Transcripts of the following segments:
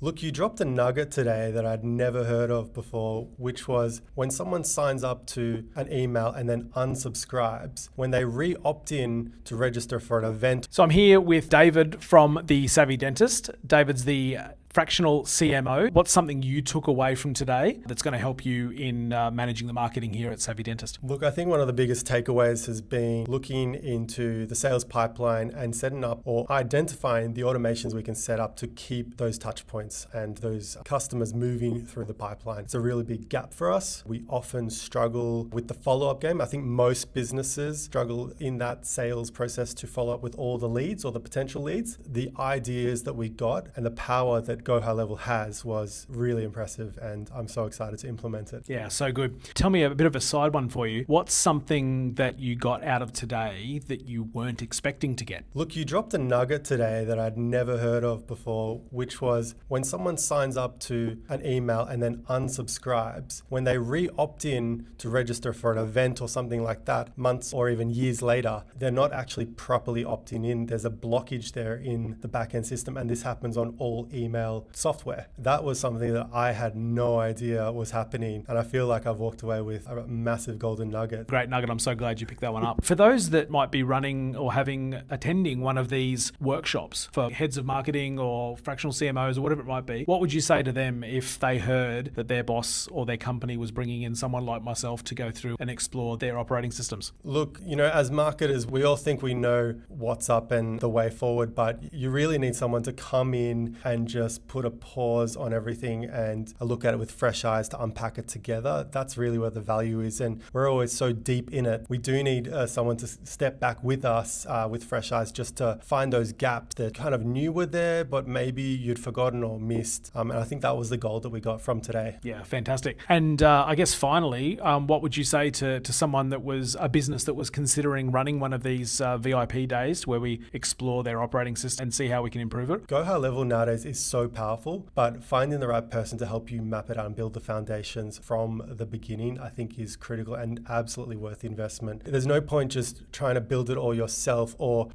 Look, you dropped a nugget today that I'd never heard of before, which was when someone signs up to an email and then unsubscribes, when they re-opt in to register for an event. So I'm here with David from The Savvy Dentist. David's the fractional CMO. What's something you took away from today that's going to help you in managing the marketing here at Savvy Dentist? Look, I think one of the biggest takeaways has been looking into the sales pipeline and setting up or identifying the automations we can set up to keep those touch points and those customers moving through the pipeline. It's a really big gap for us. We often struggle with the follow-up game. I think most businesses struggle in that sales process to follow up with all the leads or the potential leads. The ideas that we got and the power that Go High Level has was really impressive, and I'm so excited to implement it. Yeah, so good. Tell me a bit of a side one for you. What's something that you got out of today that you weren't expecting to get? Look, you dropped a nugget today that I'd never heard of before, which was when someone signs up to an email and then unsubscribes, when they re-opt in to register for an event or something like that, months or even years later, they're not actually properly opting in. There's a blockage there in the back-end system, and this happens on all email software. That was something that I had no idea was happening, and I feel like I've walked away with a massive golden nugget. Great nugget. I'm so glad you picked that one up. For those that might be running or attending one of these workshops for heads of marketing or fractional CMOs or whatever it might be, what would you say to them if they heard that their boss or their company was bringing in someone like myself to go through and explore their operating systems? Look, as marketers, we all think we know what's up and the way forward, but you really need someone to come in and just put a pause on everything and look at it with fresh eyes to unpack it together. That's really where the value is, and we're always so deep in it. We do need someone to step back with us with fresh eyes just to find those gaps that kind of knew were there, but maybe you'd forgotten or missed. And I think that was the goal that we got from today. Yeah, fantastic. And I guess finally, what would you say to someone that was a business that was considering running one of these VIP days where we explore their operating system and see how we can improve it? Go High Level nowadays is so powerful, but finding the right person to help you map it out and build the foundations from the beginning, I think is critical and absolutely worth the investment. There's no point just trying to build it all yourself or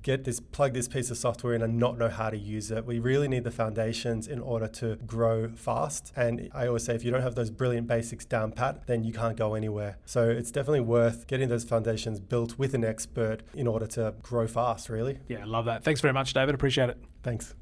plug this piece of software in and not know how to use it. We really need the foundations in order to grow fast. And I always say, if you don't have those brilliant basics down pat, then you can't go anywhere. So it's definitely worth getting those foundations built with an expert in order to grow fast, really. Yeah, I love that. Thanks very much, David. Appreciate it. Thanks.